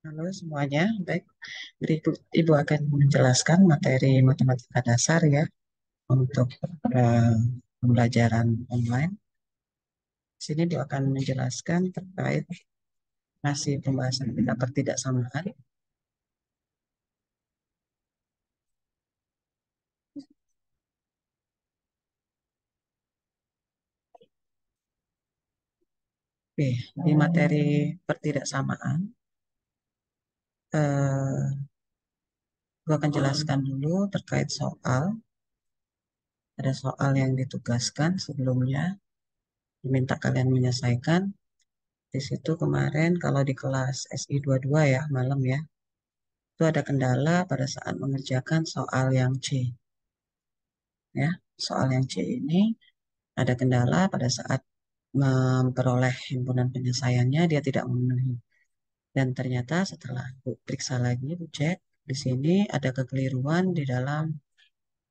Halo semuanya, baik. Berikut Ibu akan menjelaskan materi matematika dasar ya untuk eh, pembelajaran online. Di sini Ibu akan menjelaskan terkait masih pembahasan kita pertidaksamaan. Oke, di materi pertidaksamaan, Ibu akan jelaskan dulu terkait soal. Ada soal yang ditugaskan sebelumnya, diminta kalian menyelesaikan. Di situ kemarin kalau di kelas SI 22 ya, malam ya, itu ada kendala pada saat mengerjakan soal yang C. Ya, soal yang C ini ada kendala pada saat memperoleh himpunan penyelesaiannya dia tidak memenuhi. Dan ternyata setelah Bu periksa lagi, Bu cek, di sini ada kekeliruan di dalam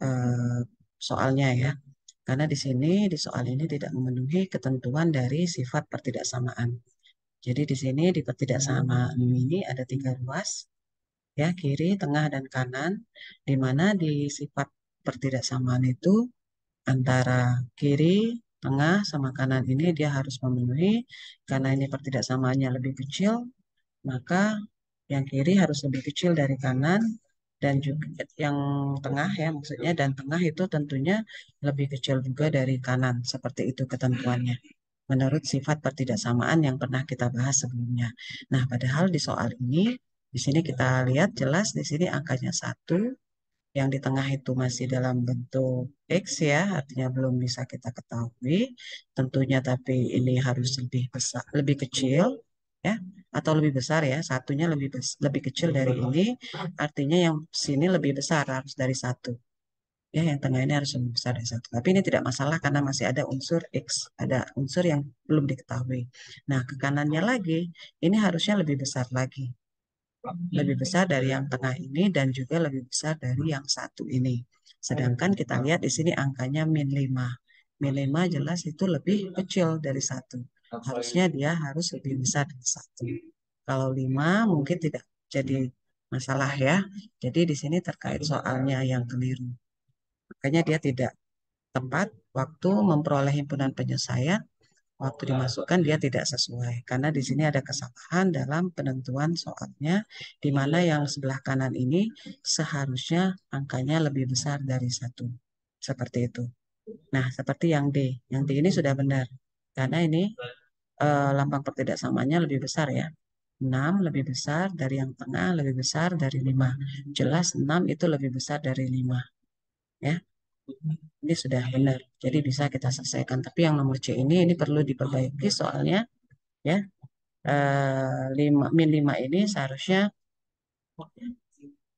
eh, soalnya ya. Karena di sini di soal ini tidak memenuhi ketentuan dari sifat pertidaksamaan. Jadi di sini di pertidaksamaan ini ada tiga ruas ya, kiri, tengah, dan kanan, di mana di sifat pertidaksamaan itu antara kiri, tengah, sama kanan ini dia harus memenuhi. Karena ini pertidaksamaannya lebih kecil, maka yang kiri harus lebih kecil dari kanan, dan juga yang tengah ya maksudnya, dan tengah itu tentunya lebih kecil juga dari kanan. Seperti itu ketentuannya menurut sifat pertidaksamaan yang pernah kita bahas sebelumnya. Nah, padahal di soal ini, di sini kita lihat jelas di sini angkanya satu, yang di tengah itu masih dalam bentuk X ya, artinya belum bisa kita ketahui tentunya, tapi ini harus lebih besar, lebih kecil ya, atau lebih besar ya, satunya lebih kecil dari ini, artinya yang sini lebih besar harus dari satu. Ya, yang tengah ini harus lebih besar dari satu. Tapi ini tidak masalah karena masih ada unsur X, ada unsur yang belum diketahui. Nah, ke kanannya lagi, ini harusnya lebih besar lagi, lebih besar dari yang tengah ini dan juga lebih besar dari yang satu ini. Sedangkan kita lihat di sini angkanya min 5. Min 5 jelas itu lebih kecil dari satu. Harusnya dia harus lebih besar dari satu. Kalau 5 mungkin tidak jadi masalah ya. Jadi di sini terkait soalnya yang keliru. Makanya dia tidak tepat waktu memperoleh himpunan penyelesaian, waktu dimasukkan dia tidak sesuai karena di sini ada kesalahan dalam penentuan soalnya, di mana yang sebelah kanan ini seharusnya angkanya lebih besar dari satu, seperti itu. Nah, seperti yang D ini sudah benar karena ini lambang pertidaksamanya lebih besar ya. 6 lebih besar dari yang tengah, lebih besar dari 5. Jelas 6 itu lebih besar dari 5 ya. Ini sudah benar. Jadi bisa kita selesaikan. Tapi yang nomor C ini perlu diperbaiki soalnya ya. 5, min 5 ini seharusnya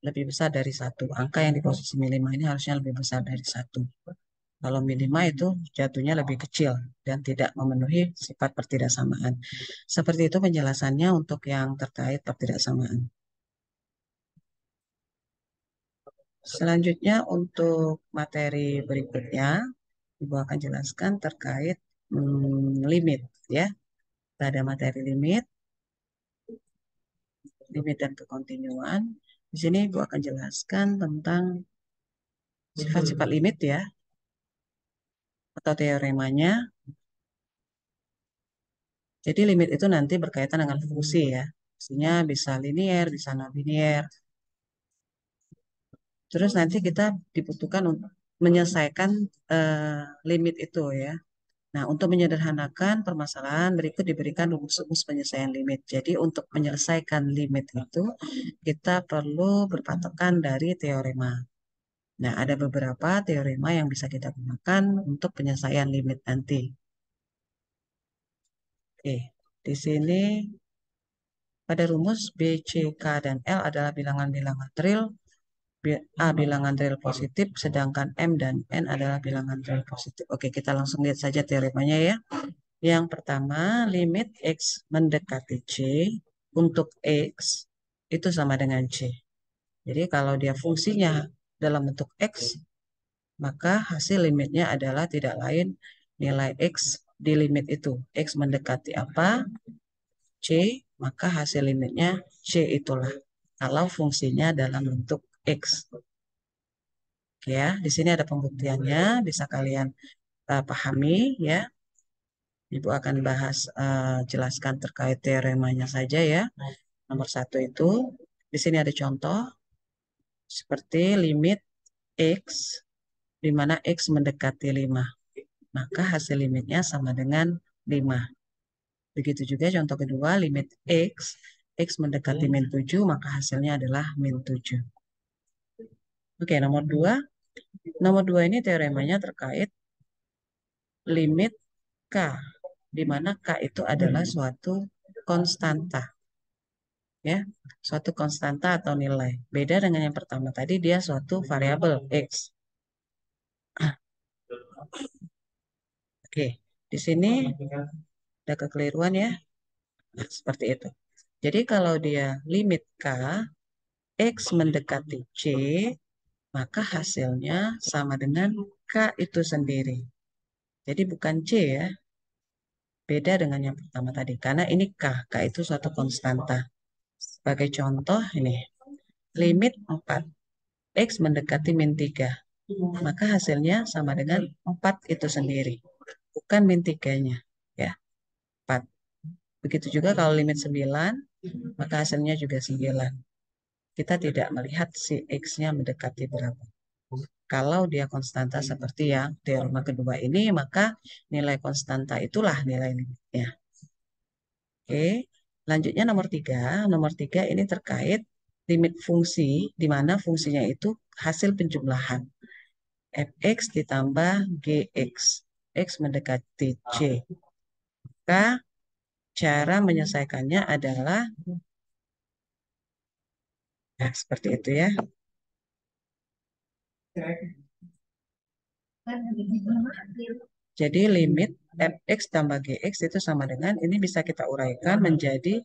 lebih besar dari satu. Angka yang di posisi min 5 ini harusnya lebih besar dari satu. Kalau min 5 itu jatuhnya lebih kecil dan tidak memenuhi sifat pertidaksamaan. Seperti itu penjelasannya untuk yang terkait pertidaksamaan. Selanjutnya untuk materi berikutnya, Ibu akan jelaskan terkait limit ya. Kita ada materi limit, limit dan kekontinuan. Di sini Ibu akan jelaskan tentang sifat-sifat limit ya, atau teoremanya. Jadi limit itu nanti berkaitan dengan fungsi ya. Fungsinya bisa linier, bisa non-linier. Terus nanti kita dibutuhkan untuk menyelesaikan limit itu ya. Nah, untuk menyederhanakan permasalahan berikut diberikan rumus-rumus penyelesaian limit. Jadi untuk menyelesaikan limit itu kita perlu berpatokan dari teorema. Nah, ada beberapa teorema yang bisa kita gunakan untuk penyelesaian limit nanti. Oke, di sini pada rumus B, C, K, dan L adalah bilangan-bilangan real. A bilangan real positif, sedangkan M dan N adalah bilangan real positif. Oke, kita langsung lihat saja teoremanya ya. Yang pertama, limit X mendekati C untuk X itu sama dengan C. Jadi kalau dia fungsinya dalam bentuk X, maka hasil limitnya adalah tidak lain nilai X di limit itu. X mendekati apa? C maka hasil limitnya C itulah. Kalau fungsinya dalam bentuk X. Oke ya, di sini ada pembuktiannya, bisa kalian pahami ya. Ibu akan bahas jelaskan terkait teoremanya saja ya. Nomor satu itu, di sini ada contoh seperti limit X, di mana X mendekati 5. Maka hasil limitnya sama dengan 5. Begitu juga contoh kedua, limit X mendekati min 7, maka hasilnya adalah min 7. Oke, nomor 2. Nomor 2 ini teoremanya terkait limit K, di mana K itu adalah suatu konstanta. Ya, suatu konstanta atau nilai. Beda dengan yang pertama tadi, dia suatu variabel X. Oke, di sini ada kekeliruan ya. Nah, seperti itu. Jadi kalau dia limit K, X mendekati C, maka hasilnya sama dengan K itu sendiri. Jadi bukan C ya, beda dengan yang pertama tadi. Karena ini K itu suatu konstanta. Sebagai contoh ini, limit 4, X mendekati min 3. Maka hasilnya sama dengan 4 itu sendiri. Bukan min 3-nya. Ya, 4. Begitu juga kalau limit 9, maka hasilnya juga 9. Kita tidak melihat si X-nya mendekati berapa. Kalau dia konstanta seperti yang teorema kedua ini, maka nilai konstanta itulah nilai limitnya. Oke, lanjutnya nomor 3. Nomor 3 ini terkait limit fungsi, di mana fungsinya itu hasil penjumlahan. Fx ditambah Gx. X mendekati C. Maka cara menyelesaikannya adalah seperti itu ya. Jadi limit Fx tambah Gx itu sama dengan, ini bisa kita uraikan menjadi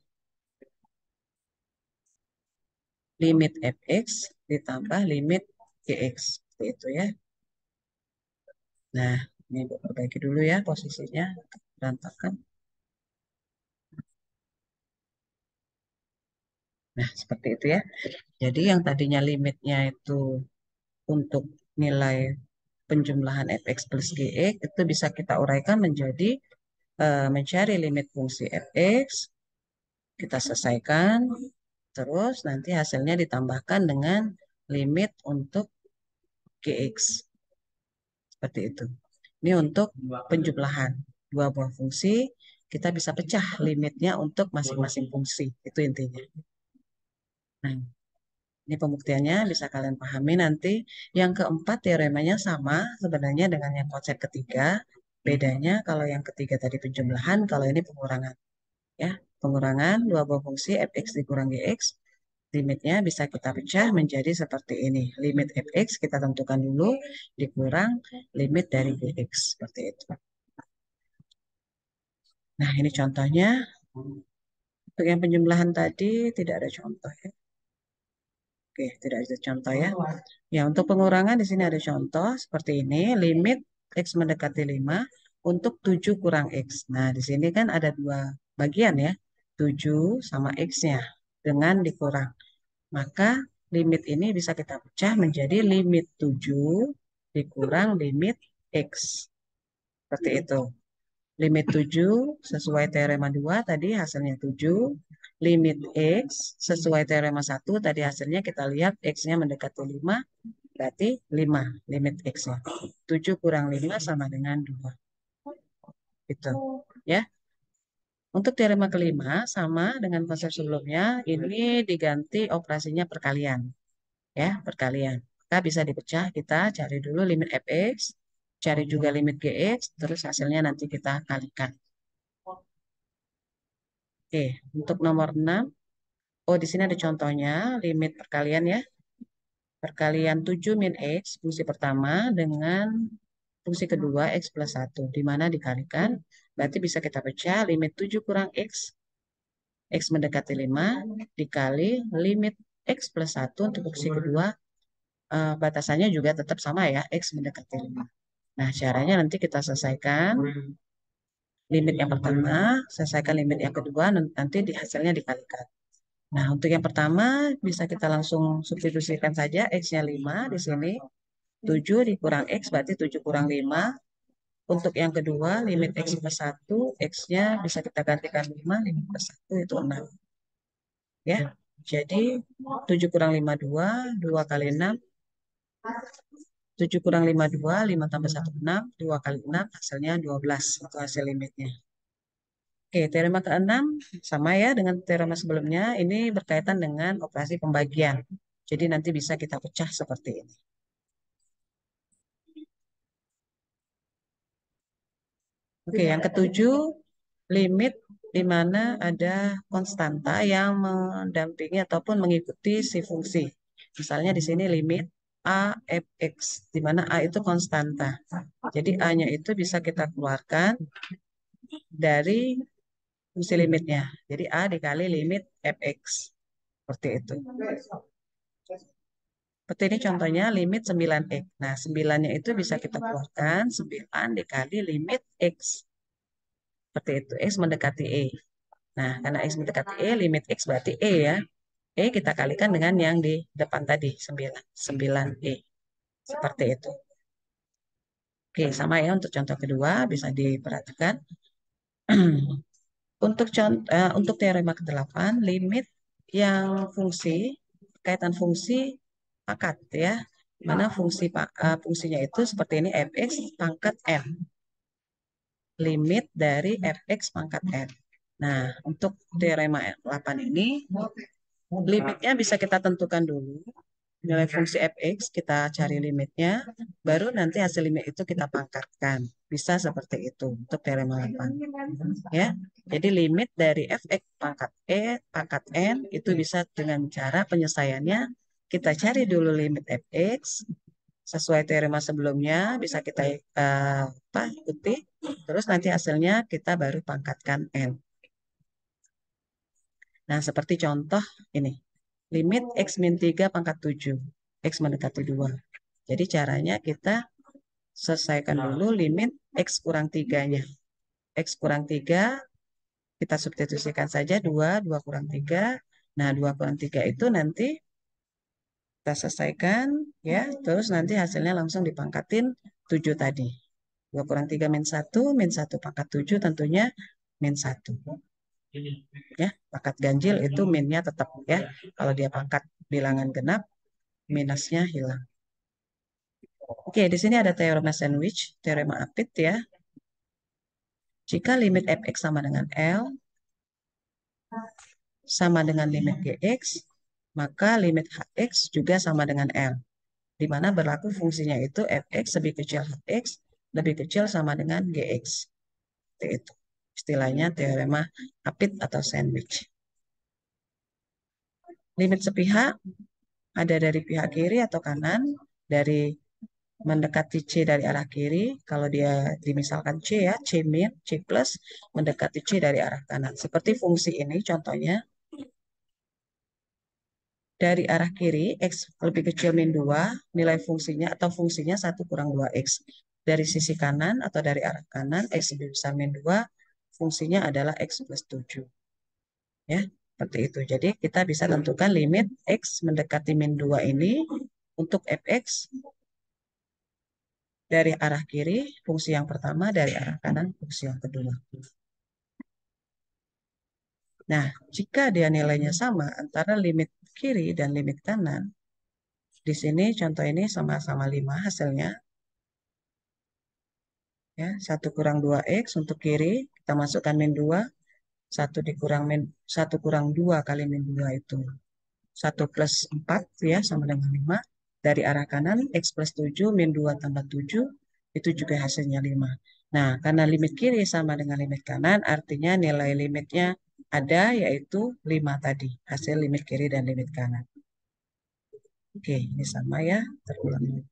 limit Fx ditambah limit Gx. Seperti itu ya. Nah, ini Ibu perbaiki dulu ya posisinya. Berantakan. Nah, seperti itu ya. Jadi yang tadinya limitnya itu untuk nilai penjumlahan Fx plus Gx, itu bisa kita uraikan menjadi mencari limit fungsi Fx, kita selesaikan, terus nanti hasilnya ditambahkan dengan limit untuk Gx. Seperti itu. Ini untuk penjumlahan dua buah fungsi, kita bisa pecah limitnya untuk masing-masing fungsi. Itu intinya. Nah, ini pembuktiannya bisa kalian pahami nanti. Yang keempat teoremanya sama sebenarnya dengan yang konsep ketiga. Bedanya kalau yang ketiga tadi penjumlahan, kalau ini pengurangan. Ya, pengurangan dua buah fungsi fx dikurang gx. Limitnya bisa kita pecah menjadi seperti ini. Limit fx kita tentukan dulu dikurang limit dari gx. Seperti itu. Nah, ini contohnya. Untuk yang penjumlahan tadi tidak ada contoh ya. Oke, tidak ada contoh ya. Ya, untuk pengurangan di sini ada contoh seperti ini. Limit X mendekati 5 untuk 7 kurang X. Nah, di sini kan ada dua bagian ya. 7 sama X-nya dengan dikurang. Maka limit ini bisa kita pecah menjadi limit 7 dikurang limit X. Seperti itu. Limit 7 sesuai teorema 2 tadi hasilnya 7. Limit X sesuai teorema 1 tadi hasilnya kita lihat X-nya mendekati 5, berarti 5 limit X-nya. 7 kurang 5 sama dengan 2. Itu ya. Untuk teorema kelima sama dengan konsep sebelumnya, ini diganti operasinya perkalian. Ya, perkalian. Maka bisa dipecah, kita cari dulu limit fx, cari juga limit gx, terus hasilnya nanti kita kalikan. Oke, untuk nomor 6, oh di sini ada contohnya, limit perkalian ya. Perkalian 7 min X, fungsi pertama dengan fungsi kedua X plus 1. Di mana dikalikan, berarti bisa kita pecah limit 7 kurang X, X mendekati 5, dikali limit X plus 1 untuk fungsi kedua, batasannya juga tetap sama ya, X mendekati 5. Nah, caranya nanti kita selesaikan. limit yang pertama, selesaikan limit yang kedua, nanti di hasilnya dikalikan. Nah, untuk yang pertama bisa kita langsung substitusikan saja X-nya 5 di sini. 7 dikurang X berarti 7 kurang 5. Untuk yang kedua, limit X plus 1, X-nya bisa kita gantikan 5, 5 plus 1 itu 6. Ya, jadi 7 kurang 5, 2, 2 kali 6, 7 kurang 5, 2, 5 tambah 1, 6, 2 kali 6, hasilnya 12, itu hasil limitnya. Oke, teorema ke-6 sama ya dengan teorema sebelumnya, ini berkaitan dengan operasi pembagian. Jadi nanti bisa kita pecah seperti ini. Oke, yang ketujuh, limit di mana ada konstanta yang mendampingi ataupun mengikuti si fungsi. Misalnya di sini limit A fx, di mana A itu konstanta. Jadi A-nya itu bisa kita keluarkan dari fungsi limitnya. Jadi A dikali limit fx. Seperti itu. Seperti ini contohnya limit 9x. Nah, 9-nya itu bisa kita keluarkan 9 dikali limit x. Seperti itu. X mendekati E. Nah, karena X mendekati E, limit X berarti E ya. E kita kalikan dengan yang di depan tadi, 9. 9E. Seperti itu. Oke, sama ya untuk contoh kedua, bisa diperhatikan. Untuk teorema ke-8, limit yang fungsi, kaitan fungsi pangkat ya. Mana fungsinya itu seperti ini, fx pangkat n. Limit dari fx pangkat n. Nah, untuk teorema 8 ini, limitnya bisa kita tentukan dulu. Nilai fungsi fx, kita cari limitnya, baru nanti hasil limit itu kita pangkatkan. Bisa seperti itu untuk teorema 8. Ya. Jadi limit dari fx pangkat pangkat n itu bisa dengan cara penyelesaiannya kita cari dulu limit fx sesuai teorema sebelumnya, bisa kita ikuti, terus nanti hasilnya kita baru pangkatkan n. Nah, seperti contoh ini. Limit X min 3 pangkat 7. X mendekati 2. Jadi caranya kita selesaikan dulu limit X kurang 3-nya. X kurang 3, kita substitusikan saja 2, 2 kurang 3. Nah, 2 kurang 3 itu nanti kita selesaikan, ya. Terus nanti hasilnya langsung dipangkatin 7 tadi. 2 kurang 3 min 1, min 1 pangkat 7 tentunya min 1. Ya, pangkat ganjil itu minnya tetap ya. Kalau dia pangkat bilangan genap, minusnya hilang. Oke, di sini ada teorema sandwich, teorema Apit ya. Jika limit fx sama dengan L, sama dengan limit gx, maka limit hx juga sama dengan L. Di mana berlaku fungsinya itu fx lebih kecil hx, lebih kecil sama dengan gx. Seperti itu. Istilahnya teorema Apit atau sandwich. Limit sepihak ada dari pihak kiri atau kanan, dari mendekati C dari arah kiri, kalau dia dimisalkan C ya, C min, C plus, mendekati C dari arah kanan. Seperti fungsi ini contohnya, dari arah kiri, X lebih kecil min 2, nilai fungsinya atau fungsinya 1 kurang 2X. Dari sisi kanan atau dari arah kanan, X lebih besar min 2, fungsinya adalah X plus 7. Ya, seperti itu. Jadi kita bisa tentukan limit X mendekati min 2 ini untuk fx dari arah kiri, fungsi yang pertama, dari arah kanan, fungsi yang kedua. Nah, jika dia nilainya sama antara limit kiri dan limit kanan, di sini contoh ini sama-sama 5 hasilnya. Ya, 1 kurang 2X untuk kiri, kita masukkan min 2, 1 kurang 2 kali min 2 itu 1 plus 4 ya sama dengan 5. Dari arah kanan X plus 7 min 2 tambah 7 itu juga hasilnya 5. Nah, karena limit kiri sama dengan limit kanan, artinya nilai limitnya ada yaitu 5 tadi. Hasil limit kiri dan limit kanan. Oke, ini sama ya, terulang.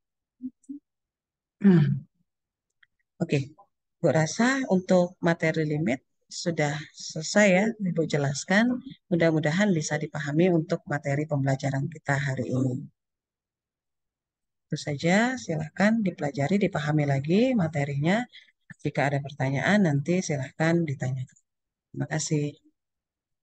Oke, Bu rasa untuk materi limit sudah selesai ya, Ibu jelaskan. Mudah-mudahan bisa dipahami untuk materi pembelajaran kita hari ini. Itu saja, silakan dipelajari, dipahami lagi materinya. Jika ada pertanyaan, nanti silahkan ditanyakan. Terima kasih.